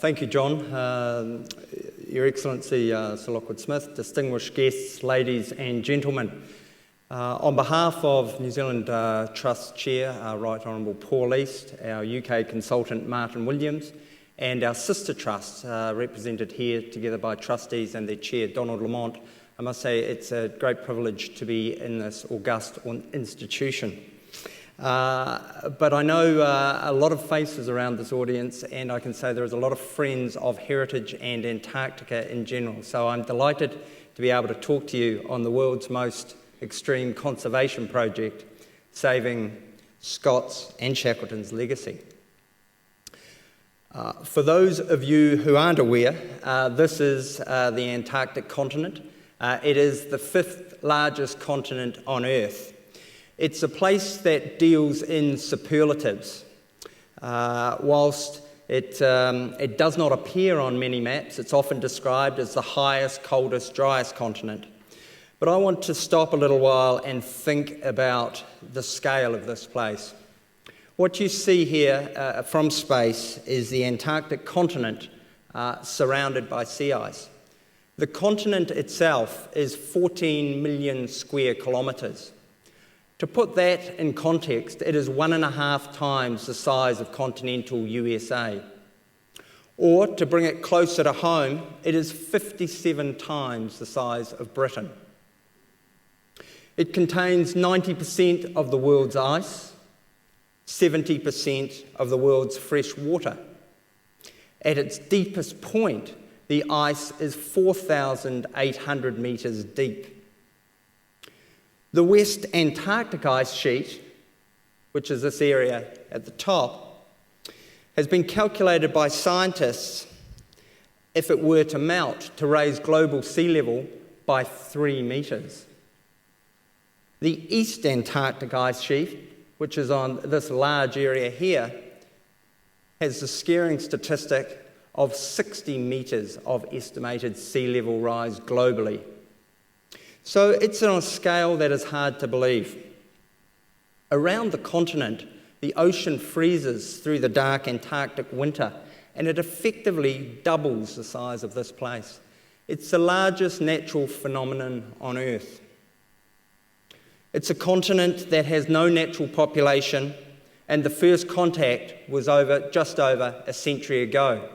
Thank you, John. Your Excellency, Sir Lockwood Smith, distinguished guests, ladies and gentlemen. On behalf of New Zealand Trust Chair, Right Honourable Paul East, our UK consultant Martin Williams, and our sister trusts represented here together by trustees and their chair, Donald Lamont, I must say it's a great privilege to be in this august institution. But I know a lot of faces around this audience, and I can say there is a lot of friends of heritage and Antarctica in general. So I'm delighted to be able to talk to you on the world's most extreme conservation project, saving Scott's and Shackleton's legacy. For those of you who aren't aware, this is the Antarctic continent. It is the 5th largest continent on Earth. It's a place that deals in superlatives. Whilst it does not appear on many maps, it's often described as the highest, coldest, driest continent. But I want to stop a little while and think about the scale of this place. What you see here from space is the Antarctic continent surrounded by sea ice. The continent itself is 14 million square kilometres. To put that in context, it is 1.5 times the size of continental USA. Or, to bring it closer to home, it is 57 times the size of Britain. It contains 90% of the world's ice, 70% of the world's fresh water. At its deepest point, the ice is 4,800 metres deep. The West Antarctic ice sheet, which is this area at the top, has been calculated by scientists if it were to melt to raise global sea level by 3 metres. The East Antarctic ice sheet, which is on this large area here, has the scaring statistic of 60 metres of estimated sea level rise globally. So it's on a scale that is hard to believe. Around the continent, the ocean freezes through the dark Antarctic winter, and it effectively doubles the size of this place. It's the largest natural phenomenon on Earth. It's a continent that has no natural population, and the first contact was just over a century ago.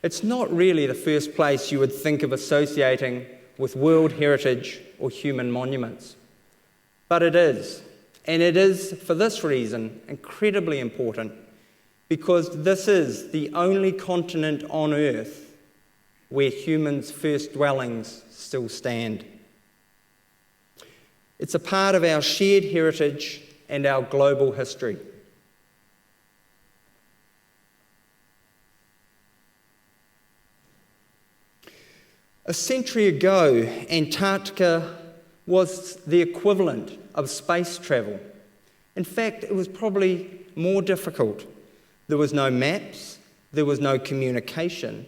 It's not really the first place you would think of associating with world heritage or human monuments. But it is, and it is for this reason incredibly important, because this is the only continent on Earth where humans' first dwellings still stand. It's a part of our shared heritage and our global history. A century ago, Antarctica was the equivalent of space travel. In fact, it was probably more difficult. There was no maps, there was no communication,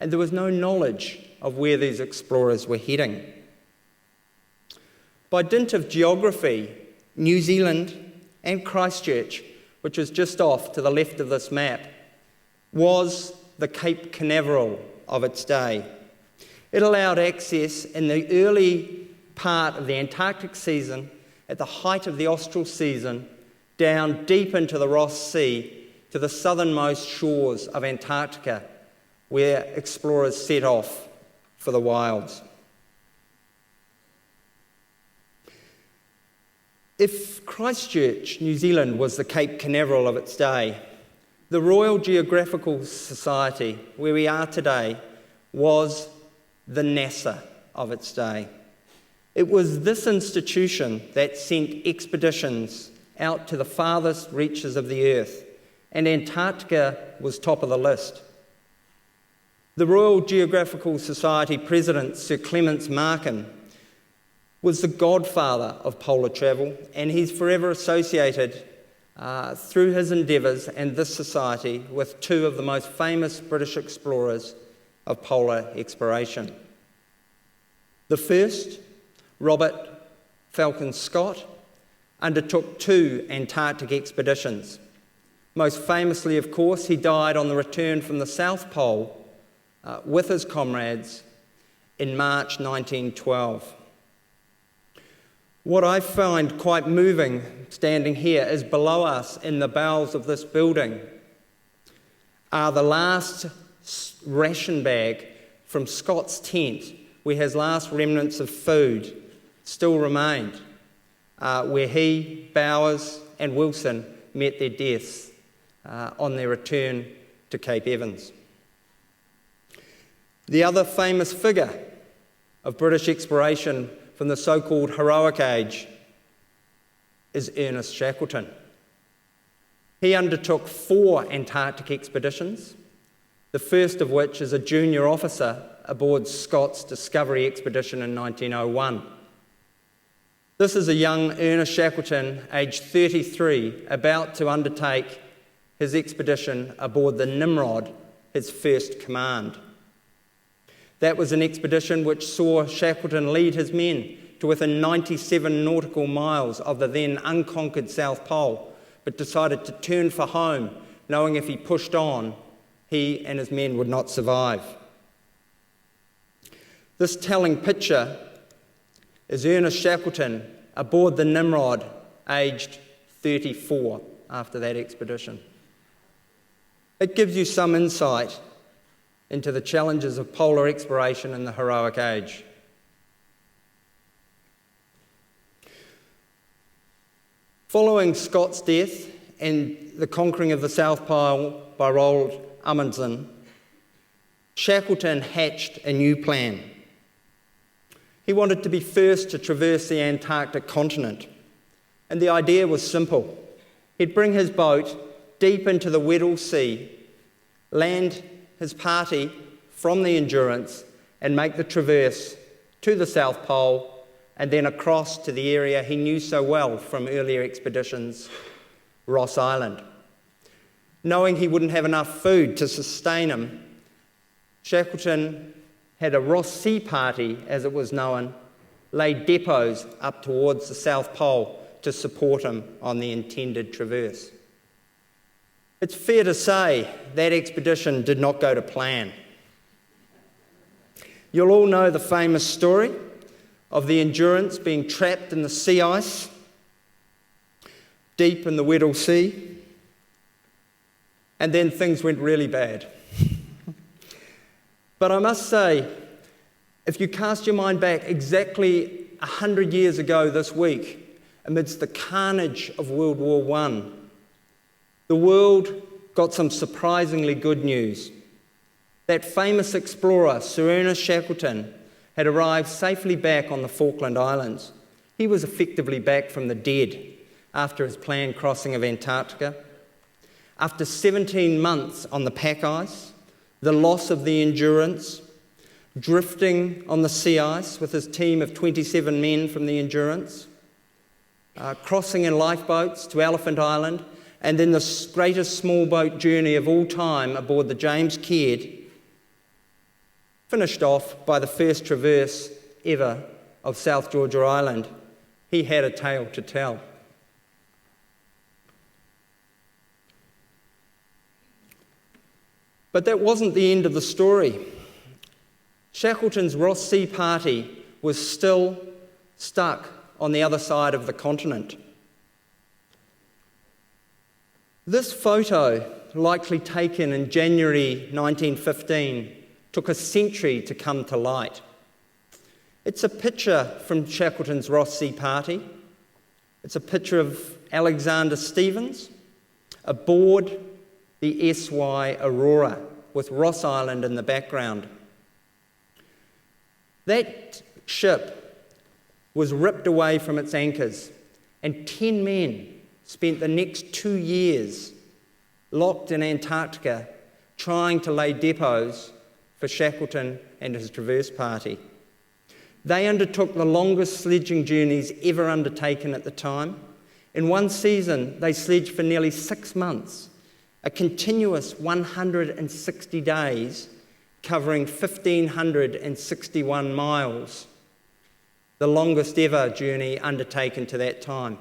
and there was no knowledge of where these explorers were heading. By dint of geography, New Zealand and Christchurch, which is just off to the left of this map, was the Cape Canaveral of its day. It allowed access in the early part of the Antarctic season, at the height of the austral season, down deep into the Ross Sea to the southernmost shores of Antarctica, where explorers set off for the wilds. If Christchurch, New Zealand, was the Cape Canaveral of its day, the Royal Geographical Society, where we are today, was the NASA of its day. It was this institution that sent expeditions out to the farthest reaches of the Earth, and Antarctica was top of the list. The Royal Geographical Society President, Sir Clements Markham, was the godfather of polar travel, and he's forever associated through his endeavours and this society with 2 of the most famous British explorers of polar exploration. The first, Robert Falcon Scott, undertook 2 Antarctic expeditions. Most famously, of course, he died on the return from the South Pole with his comrades in March 1912. What I find quite moving standing here is below us in the bowels of this building are the last ration bag from Scott's tent, where his last remnants of food still remained, where he, Bowers and Wilson met their deaths on their return to Cape Evans. The other famous figure of British exploration from the so-called heroic age is Ernest Shackleton. He undertook 4 Antarctic expeditions, the first of which as a junior officer aboard Scott's Discovery expedition in 1901. This is a young Ernest Shackleton, aged 33, about to undertake his expedition aboard the Nimrod, his first command. That was an expedition which saw Shackleton lead his men to within 97 nautical miles of the then unconquered South Pole, but decided to turn for home, knowing if he pushed on, he and his men would not survive. This telling picture is Ernest Shackleton aboard the Nimrod, aged 34 after that expedition. It gives you some insight into the challenges of polar exploration in the heroic age. Following Scott's death and the conquering of the South Pole by Roald Amundsen, Shackleton hatched a new plan. He wanted to be first to traverse the Antarctic continent, and the idea was simple. He'd bring his boat deep into the Weddell Sea, land his party from the Endurance, and make the traverse to the South Pole and then across to the area he knew so well from earlier expeditions, Ross Island. Knowing he wouldn't have enough food to sustain him, Shackleton had a Ross Sea Party, as it was known, lay depots up towards the South Pole to support him on the intended traverse. It's fair to say that expedition did not go to plan. You'll all know the famous story of the Endurance being trapped in the sea ice deep in the Weddell Sea, and then things went really bad. But I must say, if you cast your mind back exactly 100 years ago this week, amidst the carnage of World War I, the world got some surprisingly good news. That famous explorer, Sir Ernest Shackleton, had arrived safely back on the Falkland Islands. He was effectively back from the dead after his planned crossing of Antarctica. After 17 months on the pack ice, the loss of the Endurance, drifting on the sea ice with his team of 27 men from the Endurance, crossing in lifeboats to Elephant Island, and then the greatest small boat journey of all time aboard the James Caird, finished off by the first traverse ever of South Georgia Island. He had a tale to tell. But that wasn't the end of the story. Shackleton's Ross Sea Party was still stuck on the other side of the continent. This photo, likely taken in January 1915, took a century to come to light. It's a picture from Shackleton's Ross Sea Party. It's a picture of Alexander Stevens aboard the S.Y. Aurora with Ross Island in the background. That ship was ripped away from its anchors, and 10 men spent the next 2 years locked in Antarctica trying to lay depots for Shackleton and his traverse party. They undertook the longest sledging journeys ever undertaken at the time. In one season, they sledged for nearly 6 months, a continuous 160 days, covering 1,561 miles, the longest ever journey undertaken to that time.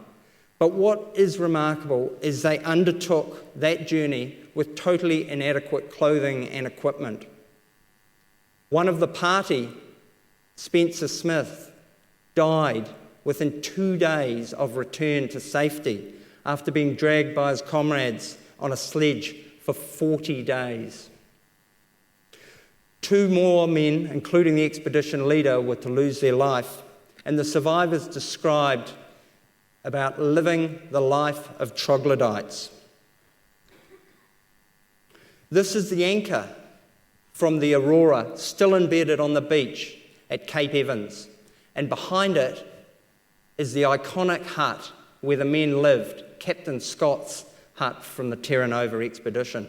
But what is remarkable is they undertook that journey with totally inadequate clothing and equipment. One of the party, Spencer Smith, died within 2 days of return to safety after being dragged by his comrades on a sledge for 40 days. 2 more men, including the expedition leader, were to lose their life, and the survivors described about living the life of troglodytes. This is the anchor from the Aurora, still embedded on the beach at Cape Evans, and behind it is the iconic hut where the men lived, Captain Scott's hut from the Terra Nova expedition.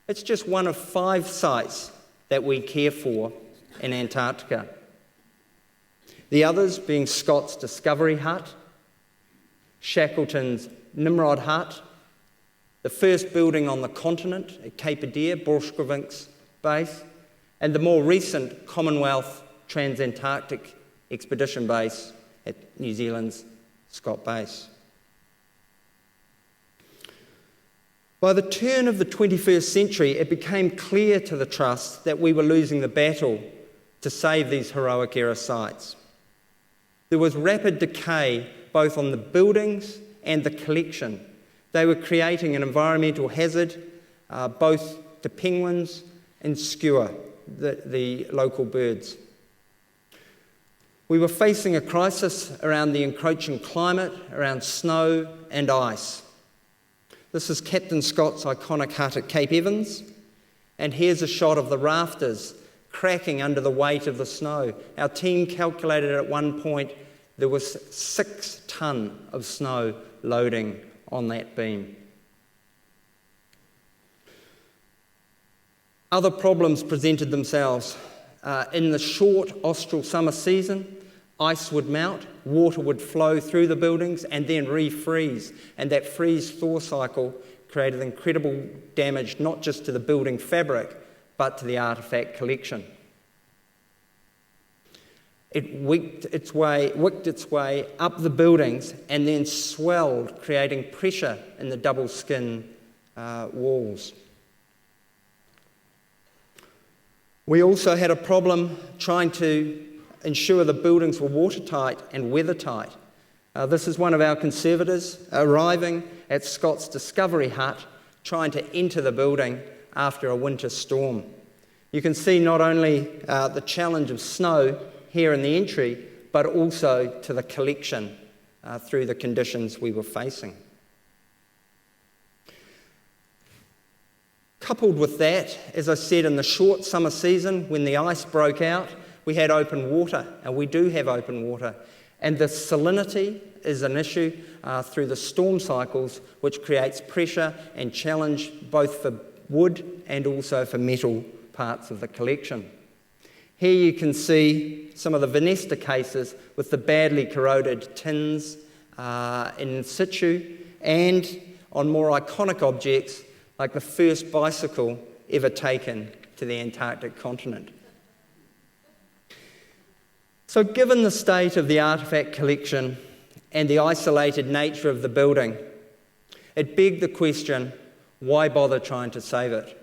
It's just one of 5 sites that we care for in Antarctica. The others being Scott's Discovery Hut, Shackleton's Nimrod Hut, the first building on the continent at Cape Adare, Borchgrevink's base, and the more recent Commonwealth Trans-Antarctic Expedition Base at New Zealand's Scott Base. By the turn of the 21st century, it became clear to the Trust that we were losing the battle to save these heroic era sites. There was rapid decay both on the buildings and the collection. They were creating an environmental hazard both to penguins and skua, the local birds. We were facing a crisis around the encroaching climate, around snow and ice. This is Captain Scott's iconic hut at Cape Evans, and here's a shot of the rafters cracking under the weight of the snow. Our team calculated at one point there was 6 tonne of snow loading on that beam. Other problems presented themselves. In the short austral summer season, ice would melt, water would flow through the buildings and then refreeze. And that freeze-thaw cycle created incredible damage, not just to the building fabric, but to the artefact collection. It wicked its way up the buildings and then swelled, creating pressure in the double skin walls. We also had a problem trying to ensure the buildings were watertight and weathertight. This is one of our conservators arriving at Scott's Discovery Hut, trying to enter the building after a winter storm. You can see not only the challenge of snow here in the entry, but also to the collection through the conditions we were facing. Coupled with that, as I said, in the short summer season, when the ice broke out, we had open water, and we do have open water. And the salinity is an issue through the storm cycles, which creates pressure and challenge both for wood and also for metal parts of the collection. Here you can see some of the Venesta cases with the badly corroded tins in situ, and on more iconic objects like the first bicycle ever taken to the Antarctic continent. So given the state of the artefact collection and the isolated nature of the building, it begged the question, why bother trying to save it?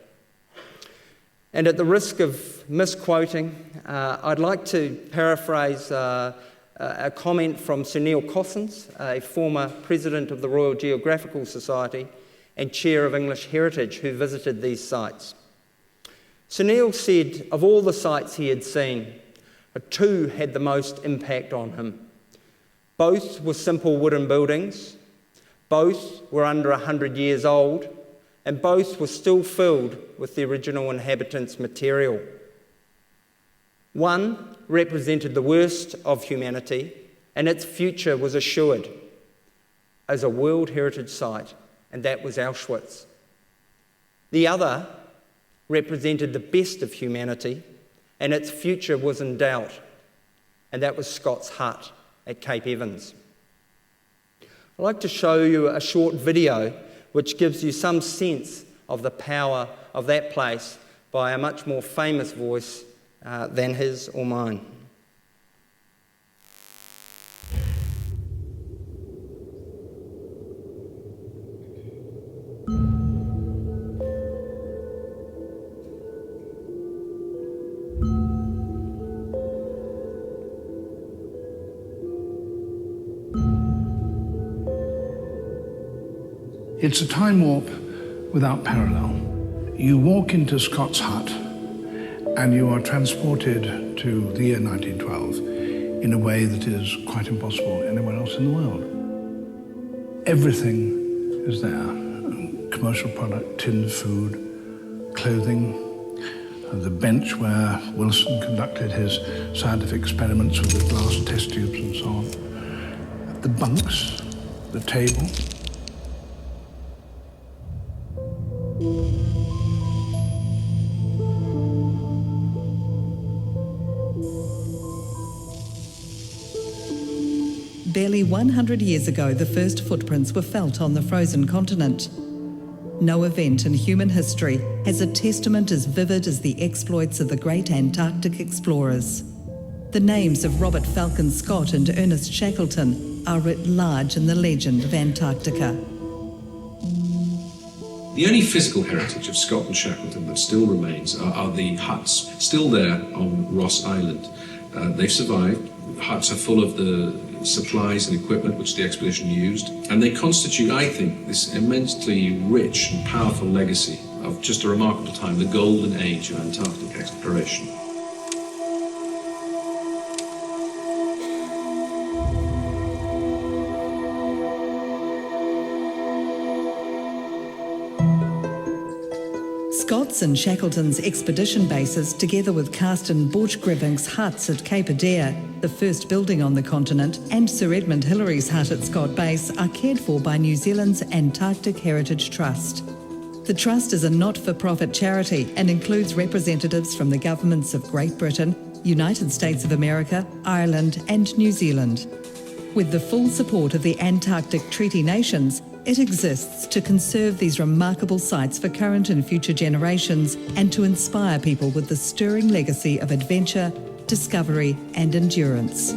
And at the risk of misquoting, I'd like to paraphrase a comment from Sir Neil Cossins, a former president of the Royal Geographical Society and chair of English Heritage, who visited these sites. Sir Neil said of all the sites he had seen, 2 had the most impact on him. Both were simple wooden buildings, both were under 100 years old, and both were still filled with the original inhabitants' material. One represented the worst of humanity, and its future was assured as a World Heritage Site, and that was Auschwitz. The other represented the best of humanity, and its future was in doubt, and that was Scott's hut at Cape Evans. I'd like to show you a short video which gives you some sense of the power of that place by a much more famous voice than his or mine. It's a time warp without parallel. You walk into Scott's hut and you are transported to the year 1912 in a way that is quite impossible anywhere else in the world. Everything is there. Commercial product, tinned food, clothing, the bench where Wilson conducted his scientific experiments with the glass test tubes and so on. The bunks, the table. Barely 100 years ago, the first footprints were felt on the frozen continent. No event in human history has a testament as vivid as the exploits of the great Antarctic explorers. The names of Robert Falcon Scott and Ernest Shackleton are writ large in the legend of Antarctica. The only physical heritage of Scott and Shackleton that still remains are the huts, still there on Ross Island. They've survived. The huts are full of the supplies and equipment which the expedition used, and they constitute, I think, this immensely rich and powerful legacy of just a remarkable time, the golden age of Antarctic exploration. Scott's and Shackleton's expedition bases, together with Carsten Borchgrevink's huts at Cape Adare, the first building on the continent, and Sir Edmund Hillary's hut at Scott Base, are cared for by New Zealand's Antarctic Heritage Trust. The Trust is a not-for-profit charity and includes representatives from the governments of Great Britain, United States of America, Ireland and New Zealand. With the full support of the Antarctic Treaty Nations, it exists to conserve these remarkable sites for current and future generations and to inspire people with the stirring legacy of adventure, discovery and endurance.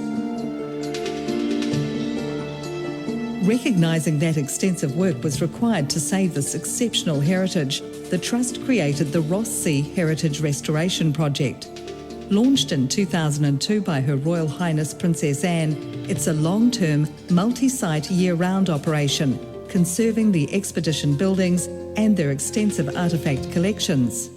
Recognising that extensive work was required to save this exceptional heritage, the Trust created the Ross Sea Heritage Restoration Project. Launched in 2002 by Her Royal Highness Princess Anne, it's a long-term, multi-site year-round operation, conserving the expedition buildings and their extensive artefact collections.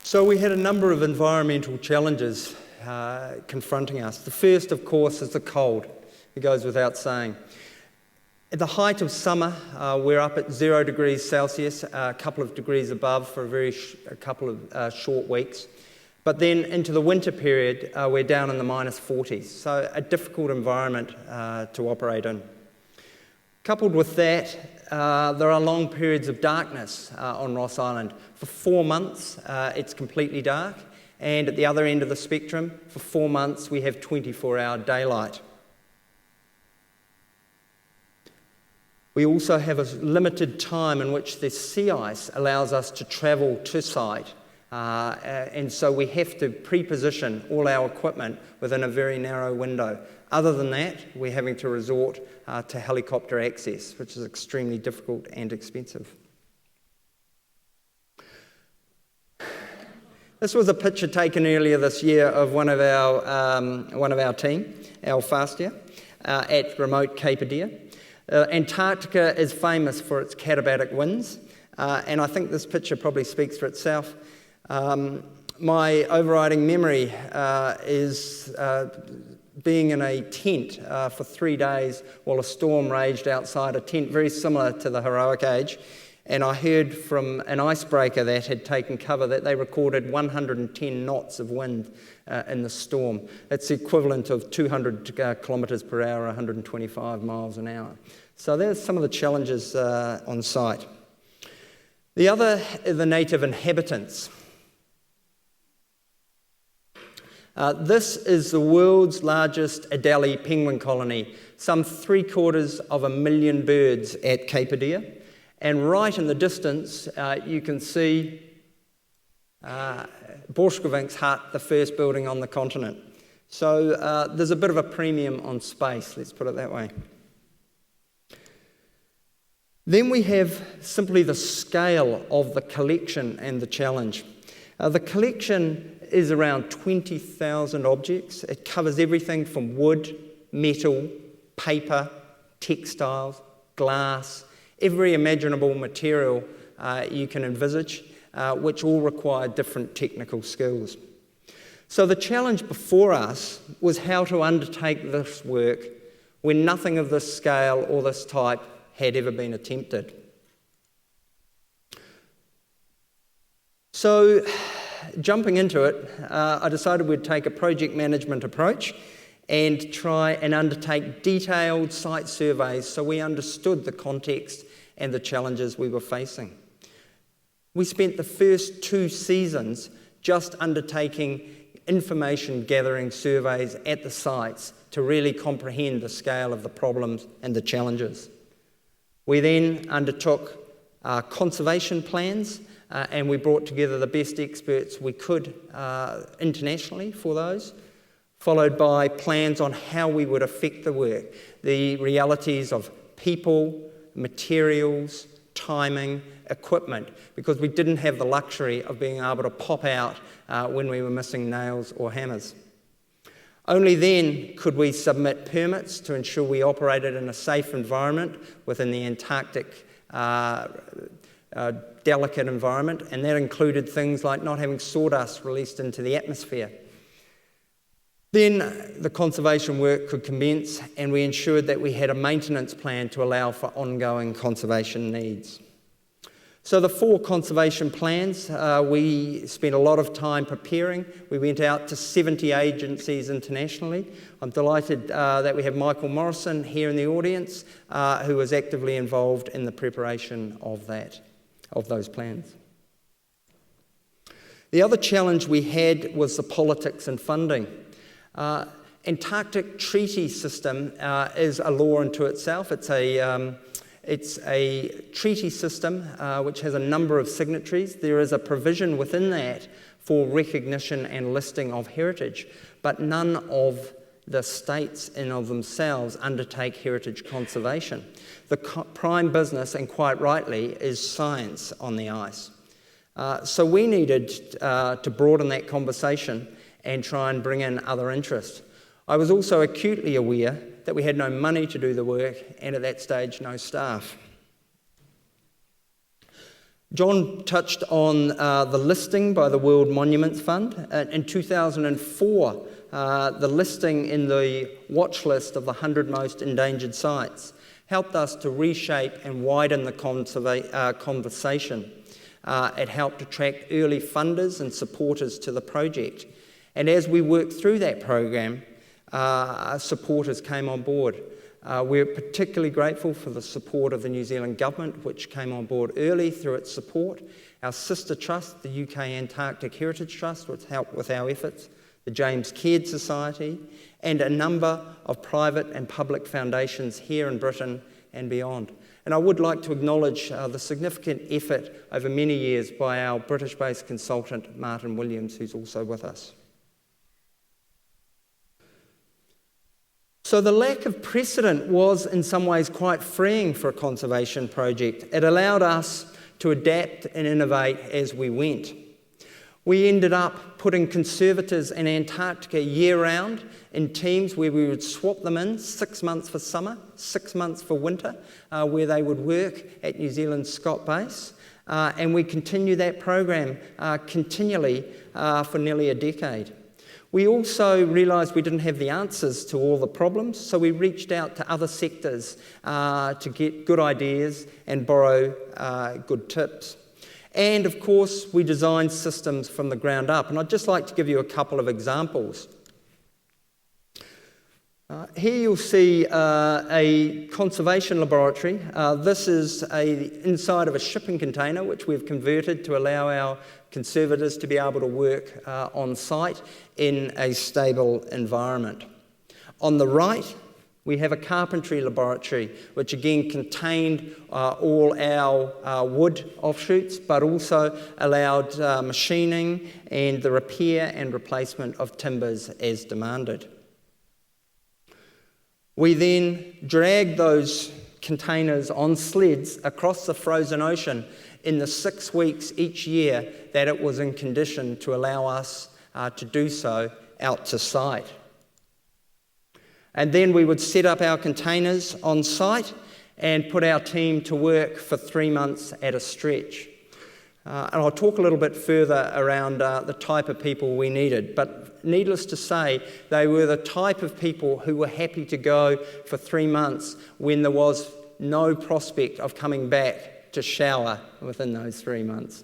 So we had a number of environmental challenges confronting us. The first, of course, is the cold. It goes without saying. At the height of summer, we're up at 0 degrees Celsius, a couple of degrees above for a couple of short weeks. But then into the winter period, we're down in the minus 40s, so a difficult environment to operate in. Coupled with that, there are long periods of darkness on Ross Island. For 4 months, it's completely dark, and at the other end of the spectrum, for 4 months, we have 24-hour daylight. We also have a limited time in which the sea ice allows us to travel to site. And so we have to pre-position all our equipment within a very narrow window. Other than that, we're having to resort to helicopter access, which is extremely difficult and expensive. This was a picture taken earlier this year of one of our team, Al Fastia, at remote Cape Adare. Antarctica is famous for its katabatic winds, and I think this picture probably speaks for itself. My overriding memory is being in a tent for 3 days while a storm raged outside a tent, very similar to the heroic age. And I heard from an icebreaker that had taken cover that they recorded 110 knots of wind in the storm. It's the equivalent of 200 kilometres per hour, 125 miles an hour. So there's some of the challenges on site. The other are the native inhabitants. This is the world's largest Adelie penguin colony, some 750,000 birds at Cape Adare. And right in the distance, you can see Borchgrevink's hut, the first building on the continent. So there's a bit of a premium on space, let's put it that way. Then we have simply the scale of the collection and the challenge. The collection is around 20,000 objects. It covers everything from wood, metal, paper, textiles, glass, every imaginable material you can envisage, which all require different technical skills. So the challenge before us was how to undertake this work when nothing of this scale or this type had ever been attempted. So, jumping into it, I decided we'd take a project management approach and try and undertake detailed site surveys so we understood the context and the challenges we were facing. We spent the first 2 seasons just undertaking information gathering surveys at the sites to really comprehend the scale of the problems and the challenges. We then undertook conservation plans and we brought together the best experts we could internationally for those, followed by plans on how we would affect the work, the realities of people, materials, timing, equipment, because we didn't have the luxury of being able to pop out when we were missing nails or hammers. Only then could we submit permits to ensure we operated in a safe environment within the Antarctic delicate environment, and that included things like not having sawdust released into the atmosphere. Then the conservation work could commence, and we ensured that we had a maintenance plan to allow for ongoing conservation needs. So the 4 conservation plans, we spent a lot of time preparing. We went out to 70 agencies internationally. I'm delighted that we have Michael Morrison here in the audience, who was actively involved in the preparation of those plans. The other challenge we had was the politics and funding. Antarctic treaty system is a law unto itself. It's a treaty system which has a number of signatories. There is a provision within that for recognition and listing of heritage, but none of the states in of themselves undertake heritage conservation. The prime business, and quite rightly, is science on the ice. So we needed to broaden that conversation and try and bring in other interests. I was also acutely aware that we had no money to do the work, and at that stage, no staff. John touched on the listing by the World Monuments Fund. In 2004, the listing in the watch list of the 100 most endangered sites helped us to reshape and widen the conversation. It helped attract early funders and supporters to the project. And as we worked through that program, supporters came on board. We're particularly grateful for the support of the New Zealand government, which came on board early through its support. Our sister trust, the UK Antarctic Heritage Trust, which helped with our efforts, the James Caird Society, and a number of private and public foundations here in Britain and beyond. And I would like to acknowledge the significant effort over many years by our British-based consultant, Martin Williams, who's also with us. So the lack of precedent was in some ways quite freeing for a conservation project. It allowed us to adapt and innovate as we went. We ended up putting conservators in Antarctica year-round in teams where we would swap them in 6 months for summer, 6 months for winter, where they would work at New Zealand's Scott Base. And we continue that program continually for nearly a decade. We also realised we didn't have the answers to all the problems, so we reached out to other sectors to get good ideas and borrow good tips. And of course, we designed systems from the ground up. And I'd just like to give you a couple of examples. Here you'll see a conservation laboratory. This is inside of a shipping container, which we've converted to allow our conservators to be able to work on site in a stable environment. On the right, we have a carpentry laboratory, which again contained all our wood offshoots, but also allowed machining and the repair and replacement of timbers as demanded. We then dragged those containers on sleds across the frozen ocean in the 6 weeks each year that it was in condition to allow us to do so out to site. And then we would set up our containers on site and put our team to work for 3 months at a stretch. And I'll talk a little bit further around the type of people we needed. But needless to say, they were the type of people who were happy to go for 3 months when there was no prospect of coming back to shower within those 3 months.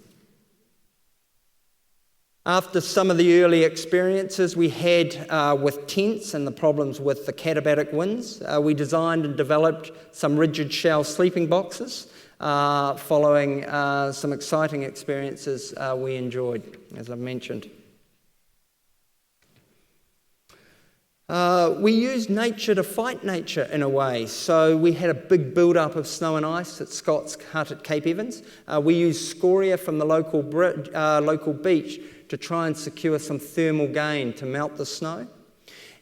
After some of the early experiences we had with tents and the problems with the katabatic winds, we designed and developed some rigid shell sleeping boxes following some exciting experiences we enjoyed, as I've mentioned. We used nature to fight nature in a way. So we had a big build-up of snow and ice at Scott's Hut at Cape Evans. We used scoria from the local beach to try and secure some thermal gain to melt the snow.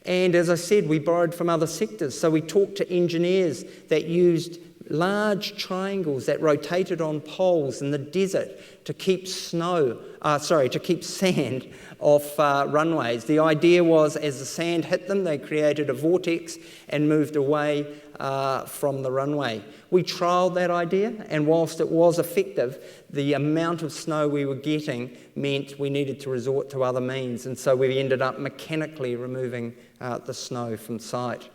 And as I said, we borrowed from other sectors. So we talked to engineers that used large triangles that rotated on poles in the desert to keep sand off runways. The idea was as the sand hit them, they created a vortex and moved away from the runway. We trialled that idea, and whilst it was effective, the amount of snow we were getting meant we needed to resort to other means, and so we ended up mechanically removing the snow from site.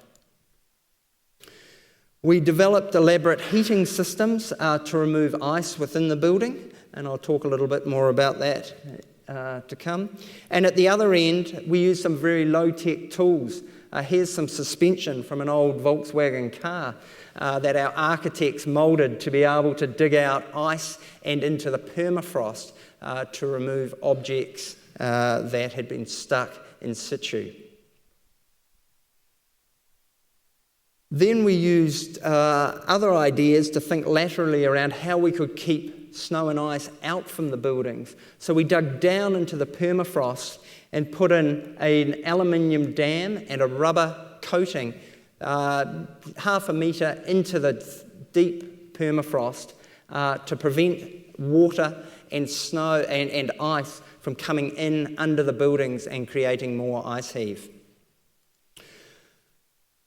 We developed elaborate heating systems to remove ice within the building, and I'll talk a little bit more about that to come. And at the other end, we used some very low-tech tools. Here's some suspension from an old Volkswagen car that our architects moulded to be able to dig out ice and into the permafrost to remove objects that had been stuck in situ. Then we used other ideas to think laterally around how we could keep snow and ice out from the buildings. So we dug down into the permafrost and put in an aluminium dam and a rubber coating half a metre into the deep permafrost to prevent water and snow and ice from coming in under the buildings and creating more ice heave.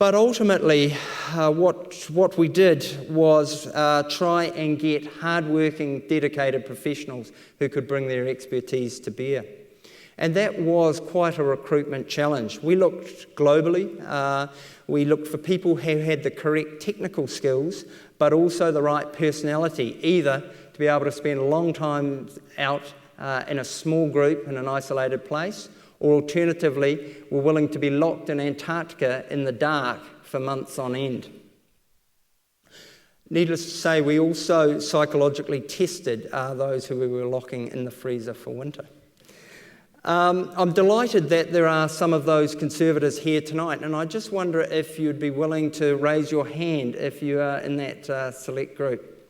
But ultimately, what we did was try and get hard-working, dedicated professionals who could bring their expertise to bear. And that was quite a recruitment challenge. We looked globally. We looked for people who had the correct technical skills, but also the right personality, either to be able to spend a long time out in a small group in an isolated place, or alternatively, were willing to be locked in Antarctica in the dark for months on end. Needless to say, we also psychologically tested those who we were locking in the freezer for winter. I'm delighted that there are some of those conservators here tonight, and I just wonder if you'd be willing to raise your hand if you are in that select group.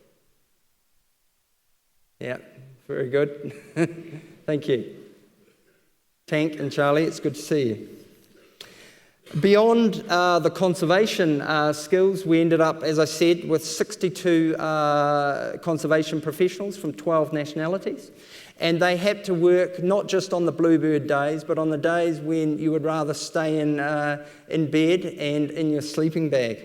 Yeah, very good. Thank you. Tank and Charlie, it's good to see you. Beyond the conservation skills, we ended up, as I said, with 62 conservation professionals from 12 nationalities. And they had to work not just on the bluebird days, but on the days when you would rather stay in bed and in your sleeping bag.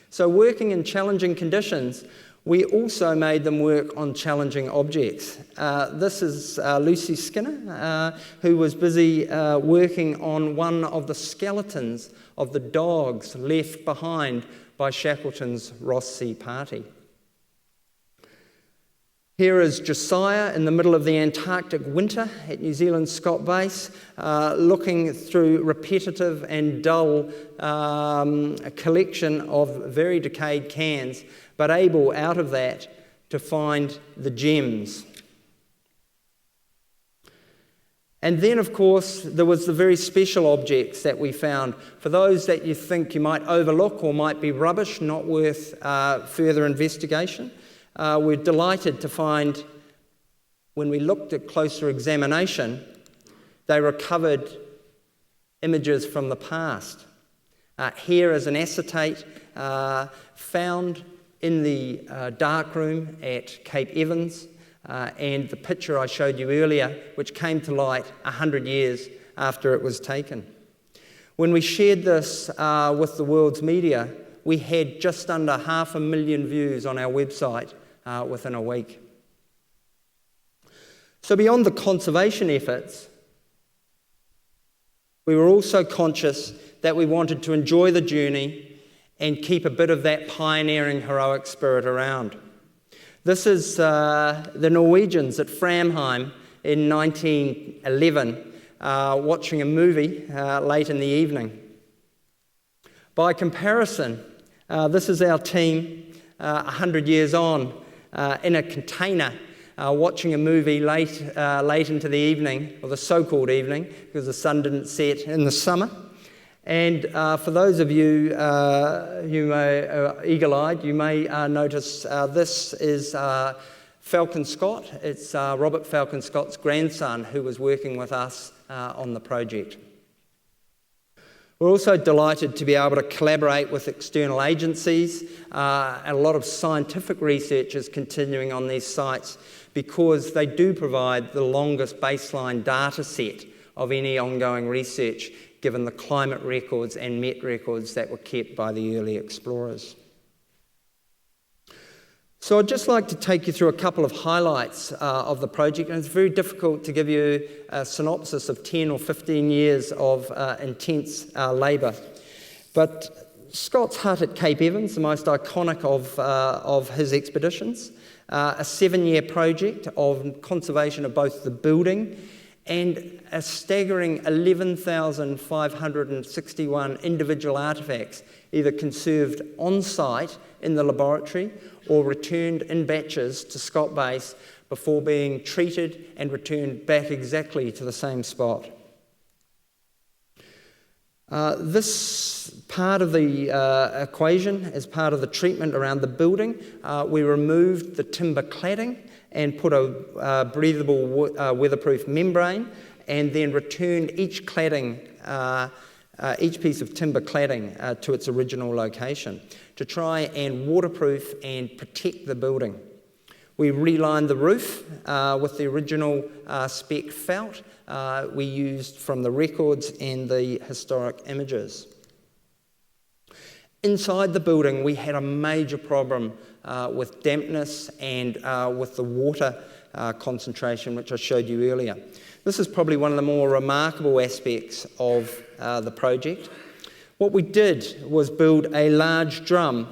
So working in challenging conditions, we also made them work on challenging objects. This is Lucy Skinner, who was busy working on one of the skeletons of the dogs left behind by Shackleton's Ross Sea party. Here is Josiah in the middle of the Antarctic winter at New Zealand Scott Base, looking through repetitive and dull a collection of very decayed cans, but able out of that to find the gems. And then, of course, there was the very special objects that we found. For those that you think you might overlook or might be rubbish, not worth further investigation, we're delighted to find, when we looked at closer examination, they recovered images from the past. Here is an acetate found in the darkroom at Cape Evans, and the picture I showed you earlier, which came to light 100 years after it was taken. When we shared this with the world's media, we had just under 500,000 views on our website within a week. So beyond the conservation efforts, we were also conscious that we wanted to enjoy the journey and keep a bit of that pioneering, heroic spirit around. This is the Norwegians at Framheim in 1911 watching a movie late in the evening. By comparison, this is our team 100 years on in a container watching a movie late into the evening, or the so-called evening, because the sun didn't set in the summer. And for those of you who may eagle-eyed, you may notice this is Falcon Scott. It's Robert Falcon Scott's grandson who was working with us on the project. We're also delighted to be able to collaborate with external agencies. A lot of scientific research is continuing on these sites because they do provide the longest baseline data set of any ongoing research, given the climate records and met records that were kept by the early explorers. So I'd just like to take you through a couple of highlights of the project, and it's very difficult to give you a synopsis of 10 or 15 years of intense labour. But Scott's hut at Cape Evans, the most iconic of his expeditions, a 7-year project of conservation of both the building and a staggering 11,561 individual artefacts, either conserved on-site in the laboratory or returned in batches to Scott Base before being treated and returned back exactly to the same spot. This part of the equation, as part of the treatment around the building, we removed the timber cladding and put a breathable weatherproof membrane, and then returned each cladding, each piece of timber cladding to its original location to try and waterproof and protect the building. We relined the roof with the original spec felt we used from the records and the historic images. Inside the building, we had a major problem with dampness and with the water concentration, which I showed you earlier. This is probably one of the more remarkable aspects of the project. What we did was build a large drum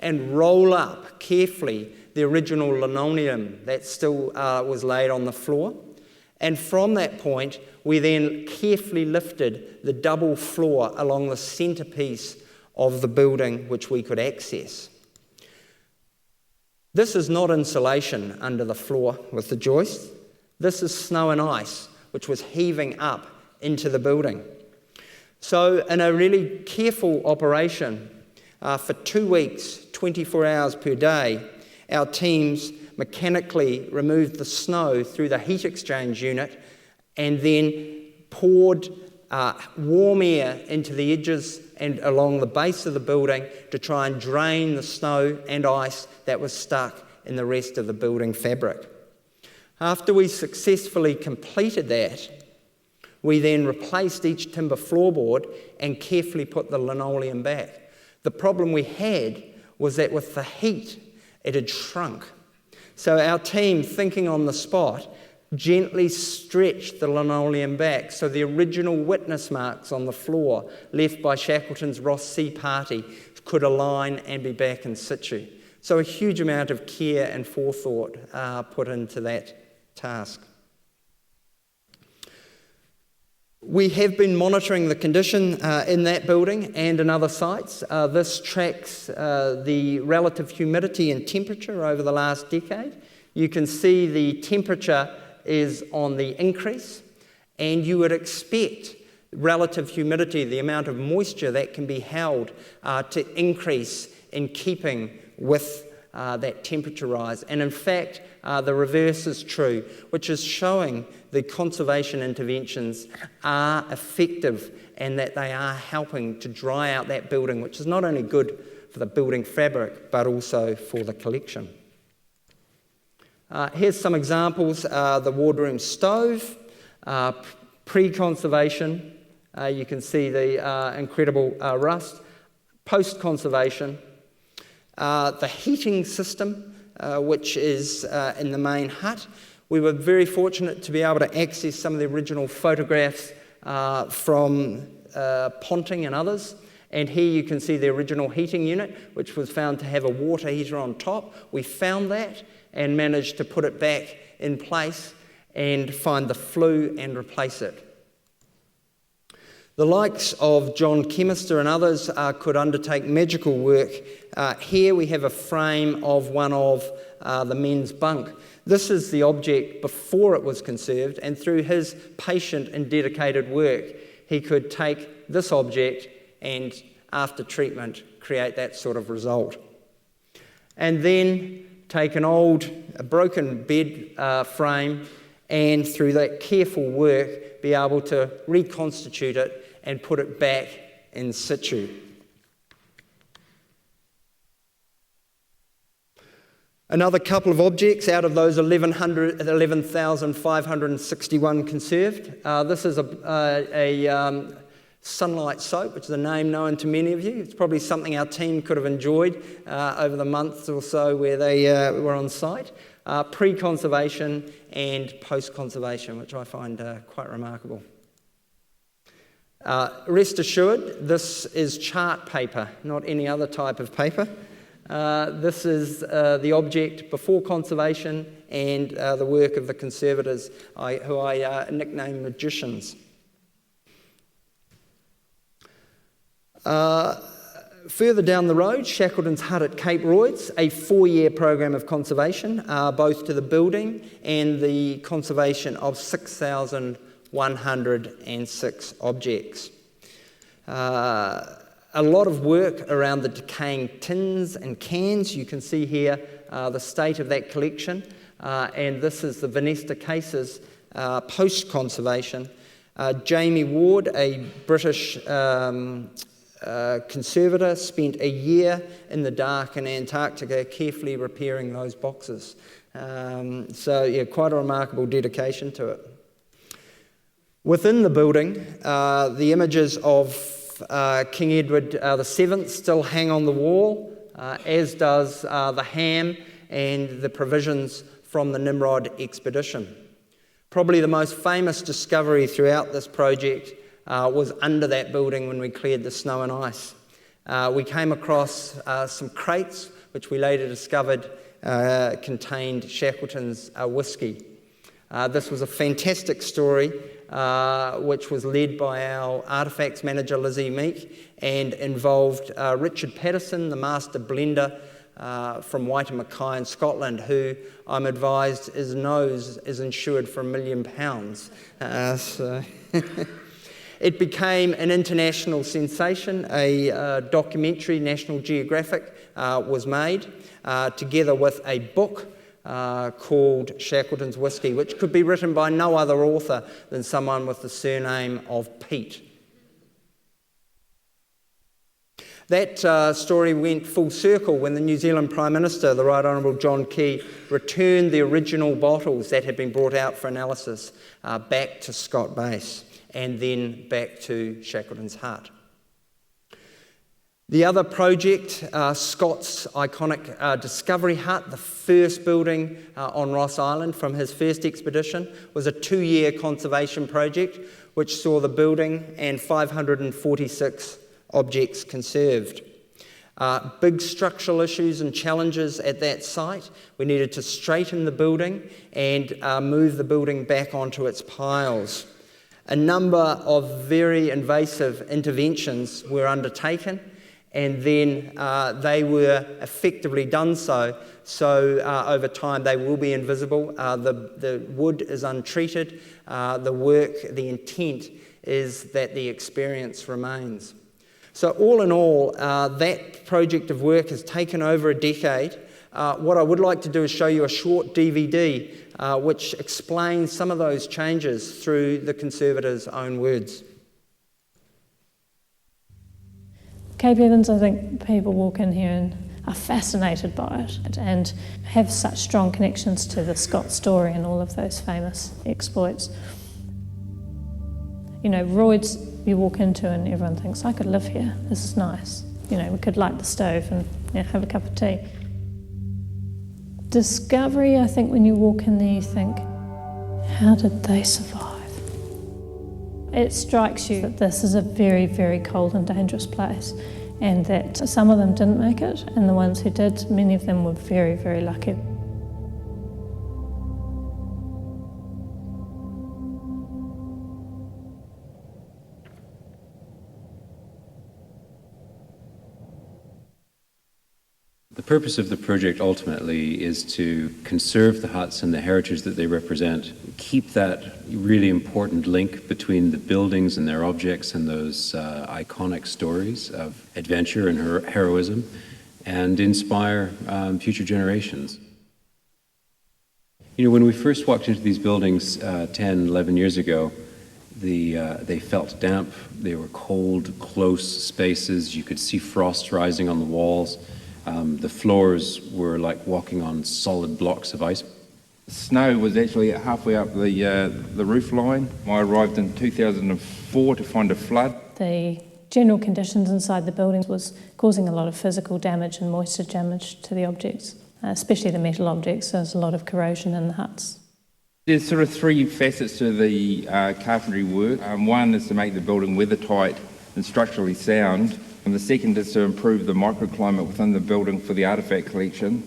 and roll up carefully the original linoleum that still was laid on the floor. And from that point, we then carefully lifted the double floor along the centrepiece of the building which we could access. This is not insulation under the floor with the joists. This is snow and ice, which was heaving up into the building. So in a really careful operation, for 2 weeks, 24 hours per day, our teams mechanically removed the snow through the heat exchange unit and then poured warm air into the edges and along the base of the building to try and drain the snow and ice that was stuck in the rest of the building fabric. After we successfully completed that, we then replaced each timber floorboard and carefully put the linoleum back. The problem we had was that with the heat, it had shrunk. So our team, thinking on the spot, gently stretched the linoleum back so the original witness marks on the floor left by Shackleton's Ross Sea party could align and be back in situ. So a huge amount of care and forethought put into that task. We have been monitoring the condition in that building and in other sites. This tracks the relative humidity and temperature over the last decade. You can see the temperature is on the increase, and you would expect relative humidity, the amount of moisture that can be held, to increase in keeping with that temperature rise. And in fact, the reverse is true, which is showing the conservation interventions are effective and that they are helping to dry out that building, which is not only good for the building fabric, but also for the collection. Here's some examples. The wardroom stove, pre-conservation, You can see the incredible rust. Post-conservation, the heating system, which is in the main hut. We were very fortunate to be able to access some of the original photographs from Ponting and others. And here you can see the original heating unit, which was found to have a water heater on top. We found that and managed to put it back in place and find the flue and replace it. The likes of John Chemister and others could undertake magical work. Here we have a frame of one of the men's bunk. This is the object before it was conserved, and through his patient and dedicated work, he could take this object and, after treatment, create that sort of result. And then take an old, broken bed frame, and through that careful work, be able to reconstitute it and put it back in situ. Another couple of objects out of those 11,561 conserved. This is a sunlight soap, which is a name known to many of you. It's probably something our team could have enjoyed over the months or so where they were on site. Pre-conservation and post-conservation, which I find quite remarkable. Rest assured, this is chart paper, not any other type of paper. This is the object before conservation and the work of the conservators, who I nickname magicians. Further down the road, Shackleton's hut at Cape Royds, a 4-year program of conservation, both to the building and the conservation of 6,106 objects. A lot of work around the decaying tins and cans. You can see here the state of that collection, and this is the Venesta cases post-conservation. Jamie Ward, a British conservator, spent a year in the dark in Antarctica carefully repairing those boxes. So yeah, quite a remarkable dedication to it. Within the building, the images of King Edward VII still hang on the wall, as does the ham and the provisions from the Nimrod expedition. Probably the most famous discovery throughout this project was under that building when we cleared the snow and ice. We came across some crates, which we later discovered contained Shackleton's whisky. This was a fantastic story, which was led by our artefacts manager, Lizzie Meek, and involved Richard Patterson, the master blender from White and Mackay in Scotland, who I'm advised his nose is insured for £1 million. So it became an international sensation. A documentary, National Geographic, was made, together with a book called Shackleton's Whisky, which could be written by no other author than someone with the surname of Pete. That story went full circle when the New Zealand Prime Minister, the Right Honourable John Key, returned the original bottles that had been brought out for analysis back to Scott Base and then back to Shackleton's hut. The other project, Scott's iconic Discovery Hut, the first building on Ross Island from his first expedition, was a 2-year conservation project which saw the building and 546 objects conserved. Big structural issues and challenges at that site. We needed to straighten the building and move the building back onto its piles. A number of very invasive interventions were undertaken, and then they were effectively done so over time they will be invisible. The wood is untreated. The intent is that the experience remains. So all in all, that project of work has taken over a decade. What I would like to do is show you a short DVD which explains some of those changes through the conservator's own words. Cape Evans, I think people walk in here and are fascinated by it and have such strong connections to the Scott story and all of those famous exploits. You know, Royds you walk into and everyone thinks, I could live here, this is nice. You know, we could light the stove and have a cup of tea. Discovery, I think when you walk in there you think, how did they survive? It strikes you that this is a very, very cold and dangerous place, and that some of them didn't make it, and the ones who did, many of them were very, very lucky. The purpose of the project ultimately is to conserve the huts and the heritage that they represent, keep that really important link between the buildings and their objects and those iconic stories of adventure and heroism, and inspire future generations. You know, when we first walked into these buildings 10, 11 years ago, they felt damp, they were cold, close spaces, you could see frost rising on the walls. The floors were like walking on solid blocks of ice. Snow was actually halfway up the roof line. I arrived in 2004 to find a flood. The general conditions inside the buildings was causing a lot of physical damage and moisture damage to the objects, especially the metal objects. So there's a lot of corrosion in the huts. There's sort of three facets to the carpentry work. One is to make the building weathertight and structurally sound. And the second is to improve the microclimate within the building for the artefact collection.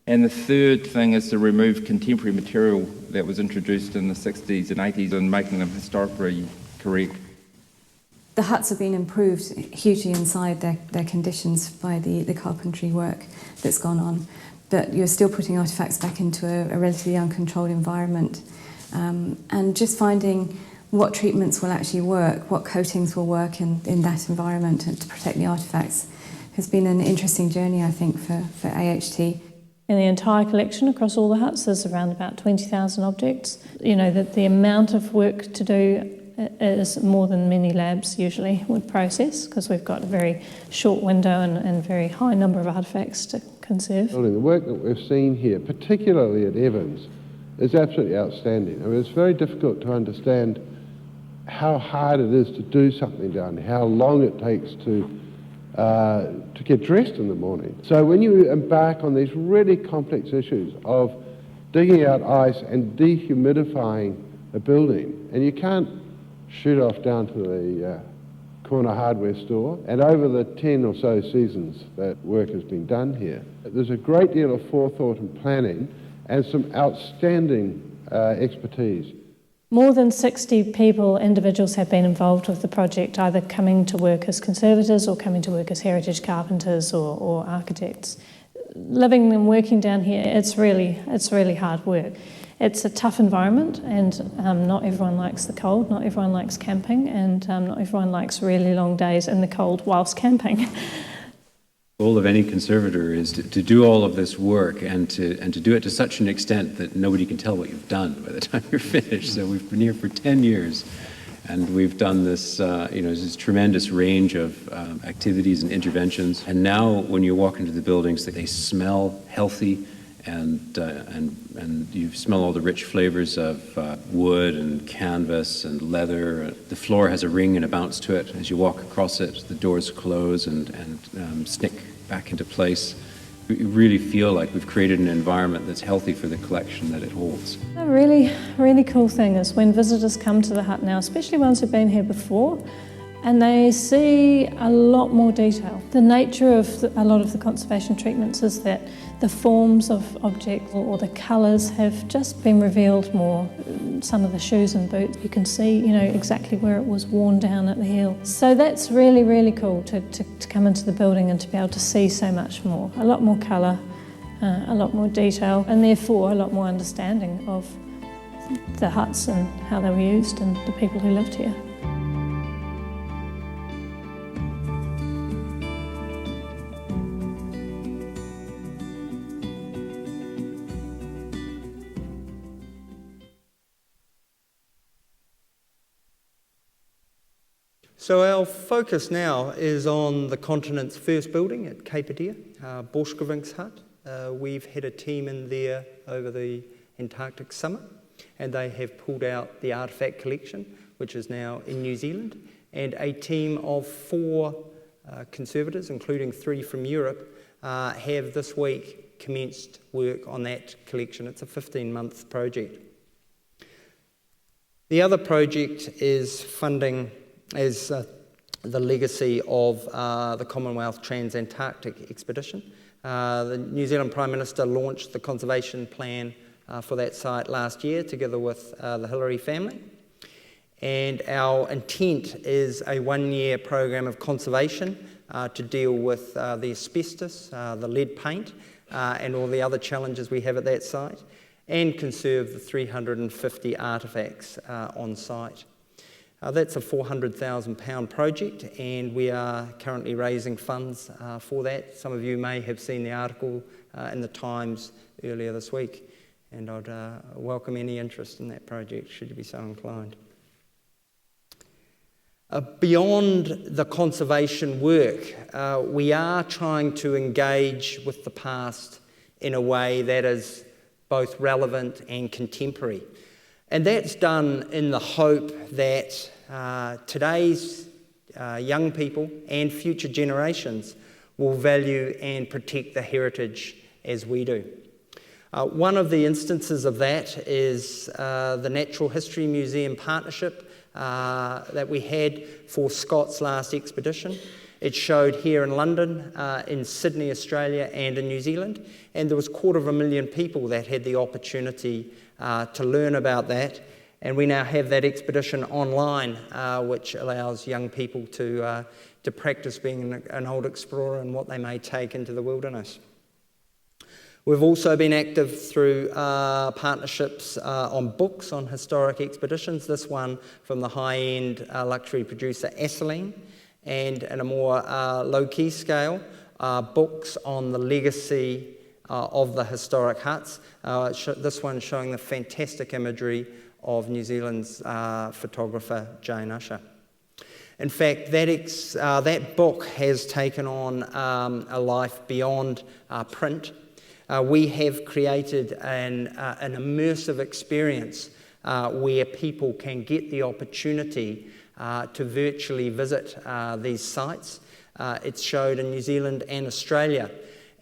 And the third thing is to remove contemporary material that was introduced in the 60s and 80s and making them historically correct. The huts have been improved hugely inside their conditions by the carpentry work that's gone on. But you're still putting artefacts back into a relatively uncontrolled environment. And just finding what treatments will actually work, what coatings will work in that environment and to protect the artefacts has been an interesting journey, I think, for AHT. In the entire collection across all the huts, there's around about 20,000 objects. You know, that the amount of work to do is more than many labs usually would process, because we've got a very short window and very high number of artefacts to conserve. The work that we've seen here, particularly at Evans, is absolutely outstanding. I mean, it's very difficult to understand how hard it is to do something down here, how long it takes to get dressed in the morning. So when you embark on these really complex issues of digging out ice and dehumidifying a building, and you can't shoot off down to the corner hardware store, and over the 10 or so seasons that work has been done here, there's a great deal of forethought and planning and some outstanding expertise. More than 60 individuals have been involved with the project, either coming to work as conservators or coming to work as heritage carpenters or architects. Living and working down here, it's really hard work. It's a tough environment, and not everyone likes the cold, not everyone likes camping, and not everyone likes really long days in the cold whilst camping. The goal of any conservator is to do all of this work and to do it to such an extent that nobody can tell what you've done by the time you're finished. So we've been here for 10 years, and we've done this, this tremendous range of activities and interventions. And now, when you walk into the buildings, they smell healthy, and you smell all the rich flavors of wood and canvas and leather. The floor has a ring and a bounce to it. As you walk across it, the doors close and snick back into place. We really feel like we've created an environment that's healthy for the collection that it holds. A really, really cool thing is when visitors come to the hut now, especially ones who've been here before, and they see a lot more detail. The nature of a lot of the conservation treatments is that the forms of objects or the colours have just been revealed more. Some of the shoes and boots, you can see, exactly where it was worn down at the heel. So that's really, really cool to come into the building and to be able to see so much more. A lot more colour, a lot more detail, and therefore a lot more understanding of the huts and how they were used and the people who lived here. So our focus now is on the continent's first building at Cape Adare, Borchgrevink's hut. We've had a team in there over the Antarctic summer, and they have pulled out the artefact collection, which is now in New Zealand, and a team of 4 conservators, including 3 from Europe, have this week commenced work on that collection. It's a 15-month project. The other project is the legacy of the Commonwealth Trans-Antarctic expedition. The New Zealand Prime Minister launched the conservation plan for that site last year together with the Hillary family. And our intent is a 1-year program of conservation to deal with the asbestos, the lead paint, and all the other challenges we have at that site, and conserve the 350 artefacts on site. That's a £400,000 project, and we are currently raising funds for that. Some of you may have seen the article in the Times earlier this week, and I'd welcome any interest in that project, should you be so inclined. Beyond the conservation work, we are trying to engage with the past in a way that is both relevant and contemporary. And that's done in the hope that today's young people and future generations will value and protect the heritage as we do. One of the instances of that is the Natural History Museum partnership that we had for Scott's last expedition. It showed here in London, in Sydney, Australia, and in New Zealand, and there was 250,000 people that had the opportunity to learn about that, and we now have that expedition online, which allows young people to practice being an old explorer and what they may take into the wilderness. We've also been active through partnerships on books on historic expeditions, this one from the high-end luxury producer Asseline, and in a more low-key scale, books on the legacy of the historic huts. This one showing the fantastic imagery of New Zealand's photographer Jane Ussher. In fact, that book has taken on a life beyond print. We have created an immersive experience where people can get the opportunity to virtually visit these sites. It's showed in New Zealand and Australia.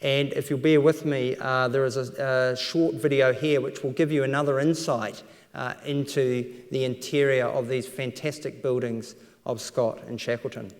And if you'll bear with me, there is a short video here which will give you another insight into the interior of these fantastic buildings of Scott and Shackleton.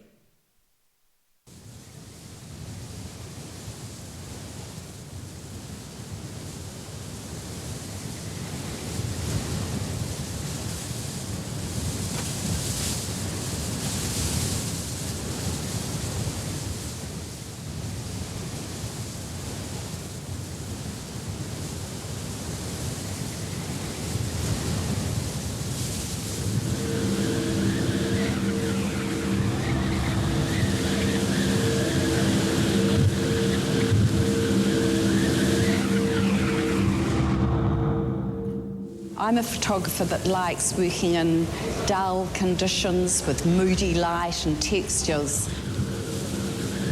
I'm a photographer that likes working in dull conditions with moody light and textures.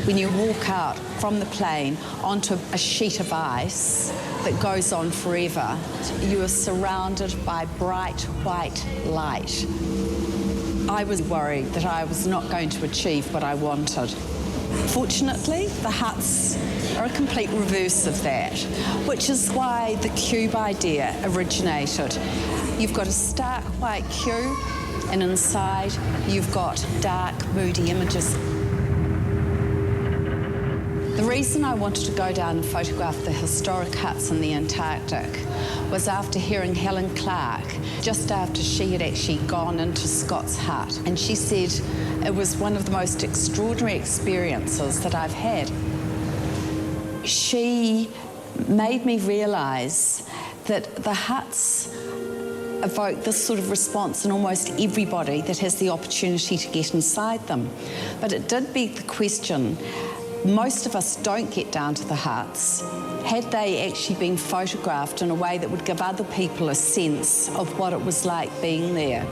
When you walk out from the plane onto a sheet of ice that goes on forever, you are surrounded by bright white light. I was worried that I was not going to achieve what I wanted. Fortunately, the huts are a complete reverse of that, which is why the cube idea originated. You've got a stark white cube, and inside you've got dark, moody images. The reason I wanted to go down and photograph the historic huts in the Antarctic was after hearing Helen Clark, just after she had actually gone into Scott's hut, and she said it was one of the most extraordinary experiences that I've had. She made me realise that the huts evoke this sort of response in almost everybody that has the opportunity to get inside them. But it did beg the question, most of us don't get down to the huts. Had they actually been photographed in a way that would give other people a sense of what it was like being there?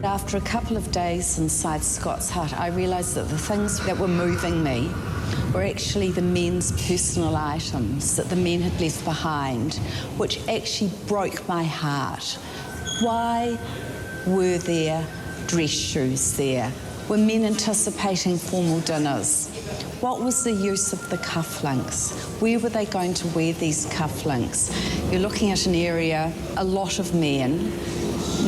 After a couple of days inside Scott's hut, I realised that the things that were moving me were actually the men's personal items that the men had left behind, which actually broke my heart. Why were there dress shoes there? Were men anticipating formal dinners? What was the use of the cufflinks? Where were they going to wear these cufflinks? You're looking at an area a lot of men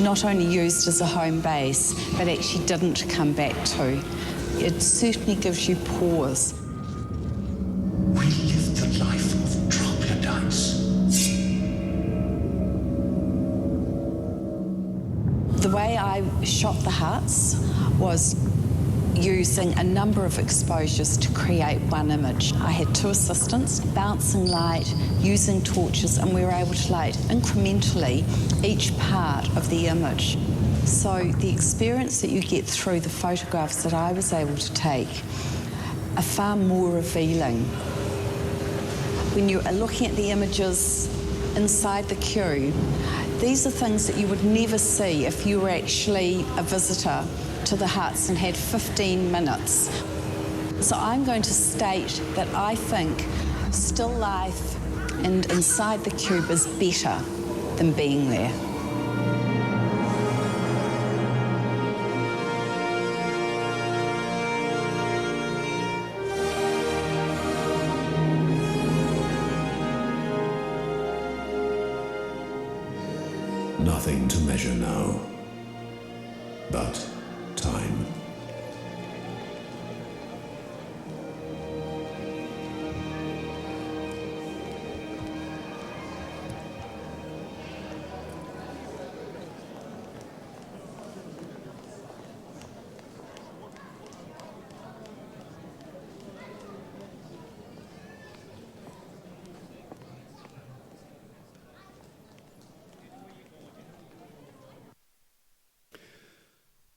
not only used as a home base, but actually didn't come back to. It certainly gives you pause. We live the life of troglodytes. The way I shot the huts was using a number of exposures to create one image. I had 2 assistants, bouncing light, using torches, and we were able to light incrementally each part of the image. So the experience that you get through the photographs that I was able to take are far more revealing. When you are looking at the images inside the cube, these are things that you would never see if you were actually a visitor to the huts and had 15 minutes. So I'm going to state that I think still life and inside the cube is better than being there. Nothing to measure now, but time.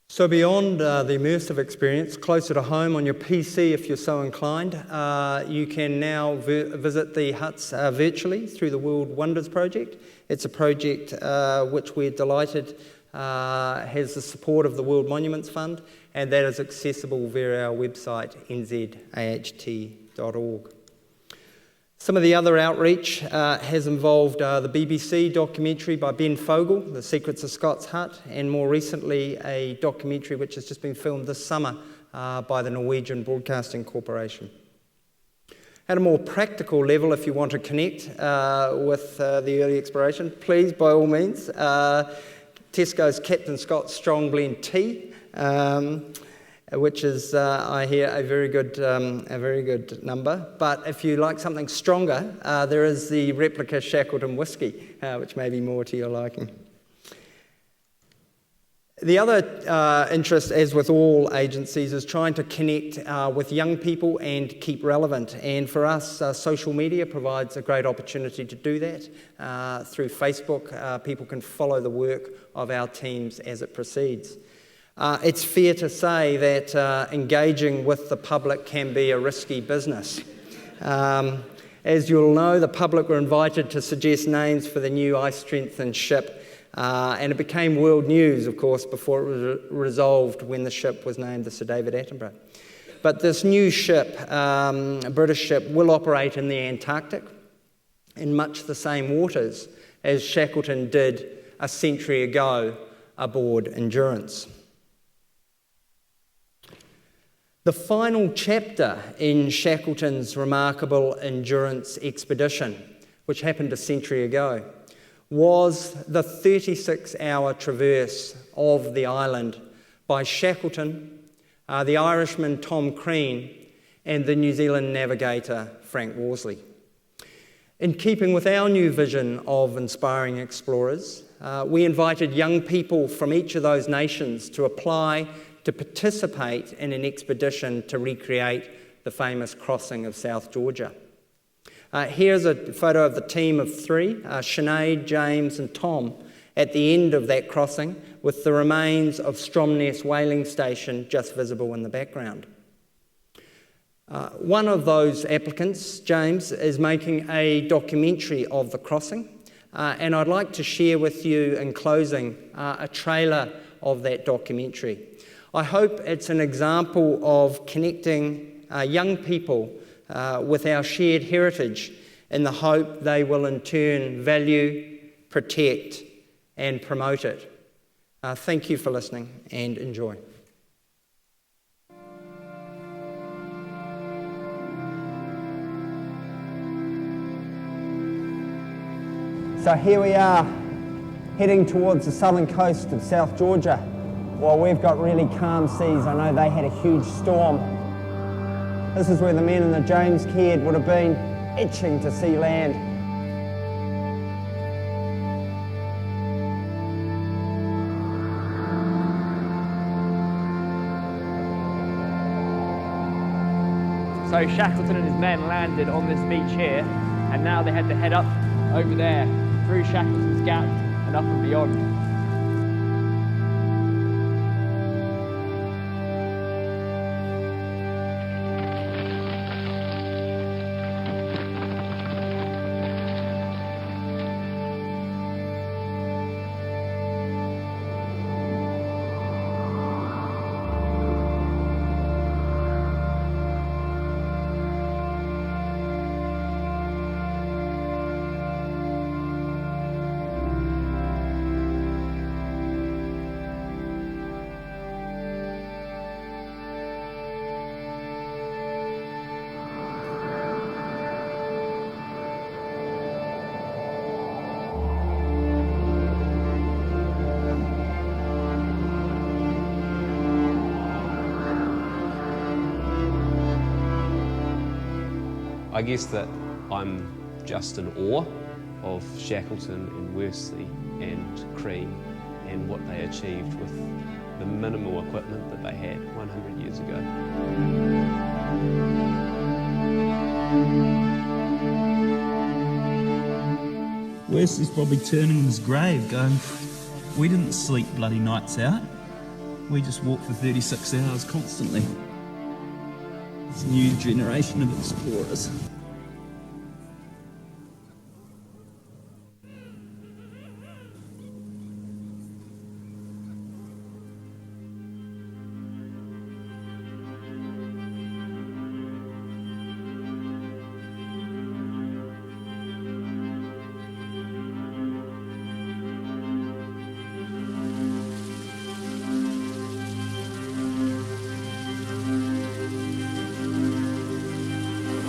So beyond the immersive experience, closer to home on your PC if you're so inclined, you can now visit the huts virtually through the World Wonders Project. It's a project which we're delighted has the support of the World Monuments Fund, and that is accessible via our website, nzaht.org. Some of the other outreach has involved the BBC documentary by Ben Fogle, The Secrets of Scott's Hut, and more recently a documentary which has just been filmed this summer by the Norwegian Broadcasting Corporation. At a more practical level, if you want to connect with the early exploration, please, by all means, Tesco's Captain Scott's Strong Blend Tea, which is, I hear, a very good number. But if you like something stronger, there is the replica Shackleton whiskey, which may be more to your liking. The other interest, as with all agencies, is trying to connect with young people and keep relevant. And for us, social media provides a great opportunity to do that. Through Facebook, people can follow the work of our teams as it proceeds. It's fair to say that engaging with the public can be a risky business. As you'll know, the public were invited to suggest names for the new ice-strengthened ship, and it became world news, of course, before it was resolved when the ship was named the Sir David Attenborough. But this new ship, a British ship, will operate in the Antarctic in much the same waters as Shackleton did a century ago aboard Endurance. The final chapter in Shackleton's remarkable Endurance expedition, which happened a century ago, was the 36-hour traverse of the island by Shackleton, the Irishman Tom Crean, and the New Zealand navigator Frank Worsley. In keeping with our new vision of inspiring explorers, we invited young people from each of those nations to apply to participate in an expedition to recreate the famous crossing of South Georgia. Here's a photo of the team of 3, Sinead, James and Tom, at the end of that crossing, with the remains of Stromness whaling station just visible in the background. One of those applicants, James, is making a documentary of the crossing, and I'd like to share with you in closing a trailer of that documentary. I hope it's an example of connecting young people with our shared heritage in the hope they will in turn value, protect and promote it. Thank you for listening and enjoy. So here we are, heading towards the southern coast of South Georgia. Well, we've got really calm seas. I know they had a huge storm. This is where the men in the James Caird would have been itching to see land. So Shackleton and his men landed on this beach here, and now they had to head up over there, through Shackleton's Gap and up and beyond. I guess that I'm just in awe of Shackleton and Worsley and Crean and what they achieved with the minimal equipment that they had 100 years ago. Worsley's probably turning in his grave going, we didn't sleep bloody nights out. We just walked for 36 hours constantly. This new generation of explorers.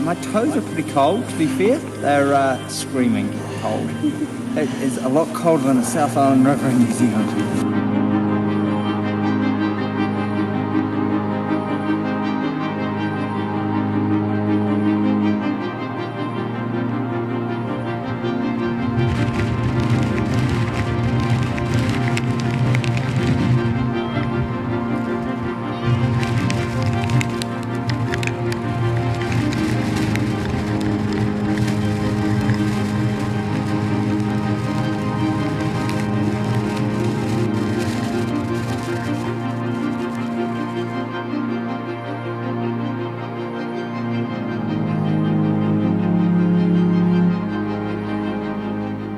My toes are pretty cold, to be fair. They're screaming cold. It is a lot colder than the South Island River in New Zealand.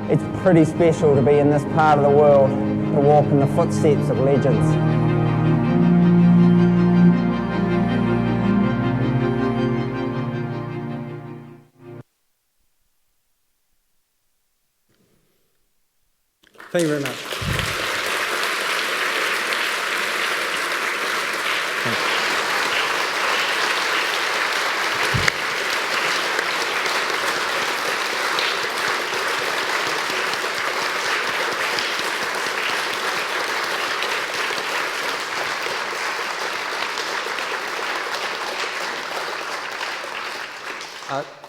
It's pretty special to be in this part of the world, to walk in the footsteps of legends. Thank you very much.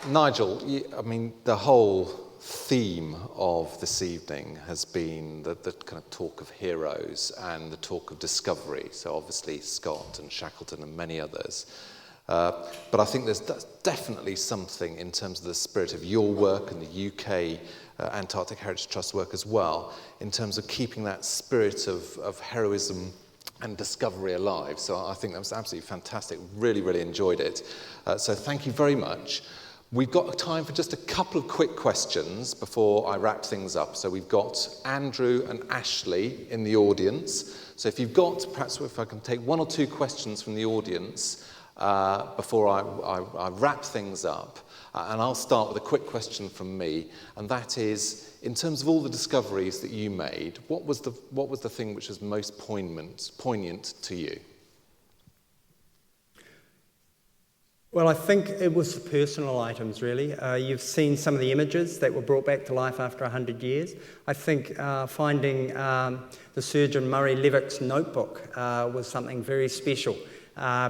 Nigel, I mean, the whole theme of this evening has been the kind of talk of heroes and the talk of discovery. So obviously Scott and Shackleton and many others. But I think there's definitely something in terms of the spirit of your work and the UK Antarctic Heritage Trust work as well, in terms of keeping that spirit of heroism and discovery alive. So I think that was absolutely fantastic. Really, really enjoyed it. So thank you very much. We've got time for just a couple of quick questions before I wrap things up. So we've got Andrew and Ashley in the audience. So if you've got, perhaps if I can take one or two questions from the audience, before I wrap things up. And I'll start with a quick question from me, and that is, in terms of all the discoveries that you made, what was the thing which was most poignant to you? Well, I think it was the personal items, really. You've seen some of the images that were brought back to life after 100 years. I think finding the surgeon Murray Levick's notebook was something very special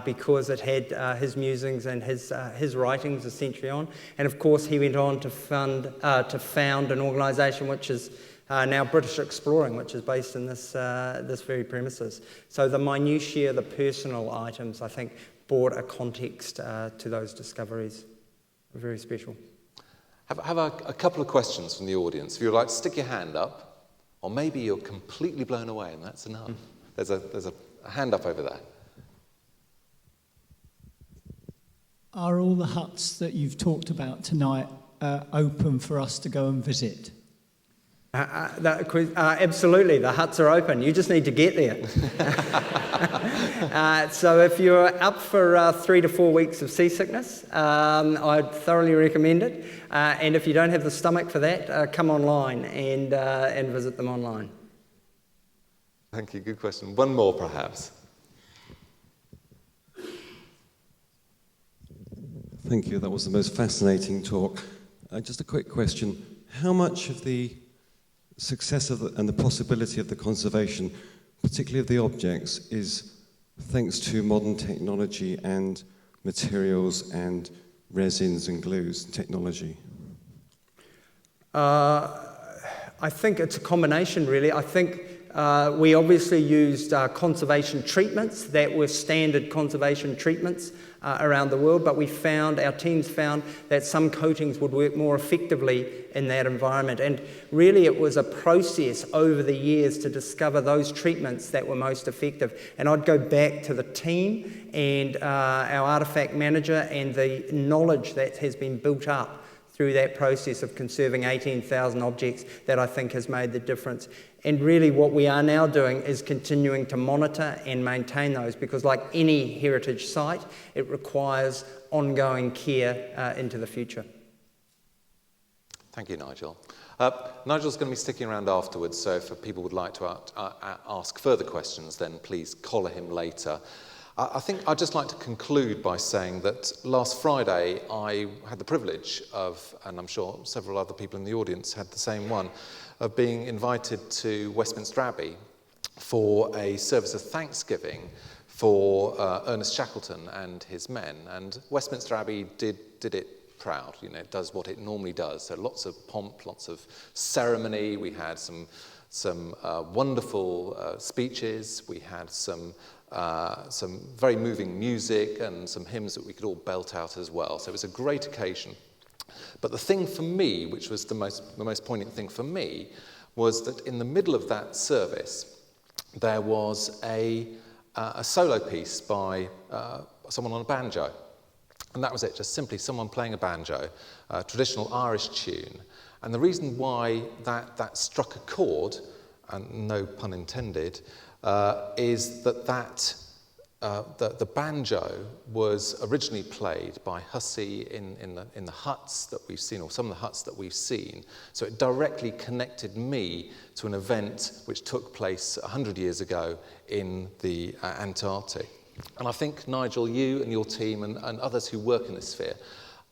because it had his musings and his writings a century on. And of course, he went on to found an organisation which is now British Exploring, which is based in this very premises. So the minutiae, the personal items, I think, brought a context to those discoveries. Very special. Have a couple of questions from the audience. If you'd like to stick your hand up, or maybe you're completely blown away and that's enough. There's a hand up over there. Are all the huts that you've talked about tonight open for us to go and visit? Absolutely, the huts are open. You just need to get there. So if you're up for 3 to 4 weeks of seasickness, I'd thoroughly recommend it. And if you don't have the stomach for that, come online and visit them online. Thank you, good question. One more, perhaps. Thank you, that was the most fascinating talk. Just a quick question. How much of the success and the possibility of the conservation, particularly of the objects, is thanks to modern technology and materials and resins and glues and technology? I think it's a combination, really. I think we obviously used conservation treatments that were standard conservation treatments around the world, but our teams found that some coatings would work more effectively in that environment. And really it was a process over the years to discover those treatments that were most effective. And I'd go back to the team and our artefact manager and the knowledge that has been built up through that process of conserving 18,000 objects that I think has made the difference. And really what we are now doing is continuing to monitor and maintain those, because like any heritage site, it requires ongoing care into the future. Thank you, Nigel. Nigel's going to be sticking around afterwards, so if people would like to ask further questions, then please collar him later. I think I'd just like to conclude by saying that last Friday I had the privilege of, and I'm sure several other people in the audience had the same one, of being invited to Westminster Abbey for a service of thanksgiving for Ernest Shackleton and his men. And Westminster Abbey did it proud. You know, it does what it normally does. So lots of pomp, lots of ceremony. We had some wonderful speeches. We had some very moving music and some hymns that we could all belt out as well. So it was a great occasion. But the thing for me, which was the most poignant thing for me, was that in the middle of that service, there was a solo piece by someone on a banjo. And that was it, just simply someone playing a banjo, a traditional Irish tune. And the reason why that struck a chord, and no pun intended, is that the banjo was originally played by Hussey in the huts that we've seen, or some of the huts that we've seen. So it directly connected me to an event which took place 100 years ago in the Antarctic. And I think, Nigel, you and your team and others who work in this sphere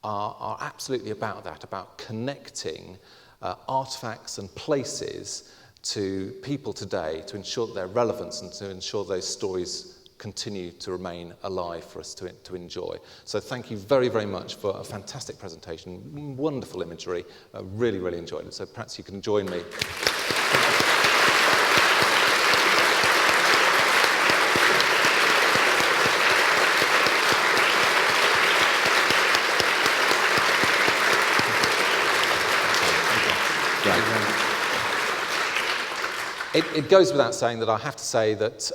are absolutely about that, about connecting artefacts and places to people today to ensure their relevance and to ensure those stories continue to remain alive for us to enjoy. So thank you very, very much for a fantastic presentation, wonderful imagery. I really, really enjoyed it. So perhaps you can join me. It goes without saying that I have to say that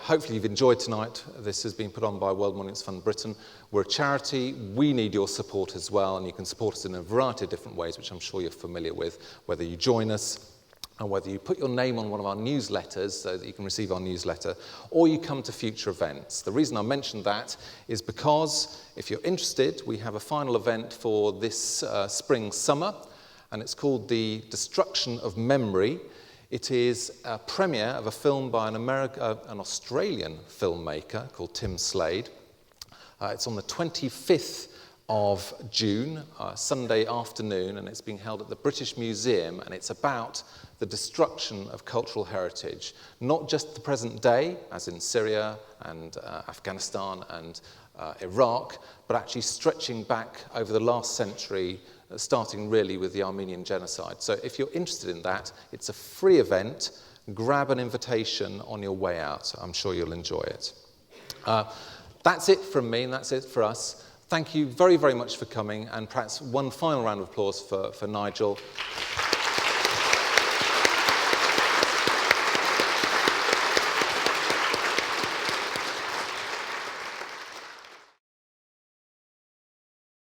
hopefully you've enjoyed tonight. This has been put on by World Monuments Fund Britain. We're a charity. We need your support as well, and you can support us in a variety of different ways, which I'm sure you're familiar with, whether you join us and whether you put your name on one of our newsletters so that you can receive our newsletter, or you come to future events. The reason I mentioned that is because, if you're interested, we have a final event for this spring-summer, and it's called The Destruction of Memory. It is a premiere of a film by an Australian filmmaker called Tim Slade. It's on the 25th of June, Sunday afternoon, and it's being held at the British Museum, and it's about the destruction of cultural heritage, not just the present day, as in Syria and Afghanistan and Iraq, but actually stretching back over the last century, starting really with the Armenian genocide. So if you're interested in that, it's a free event. Grab an invitation on your way out. I'm sure you'll enjoy it. That's it from me, and that's it for us. Thank you very, very much for coming, and perhaps one final round of applause for Nigel.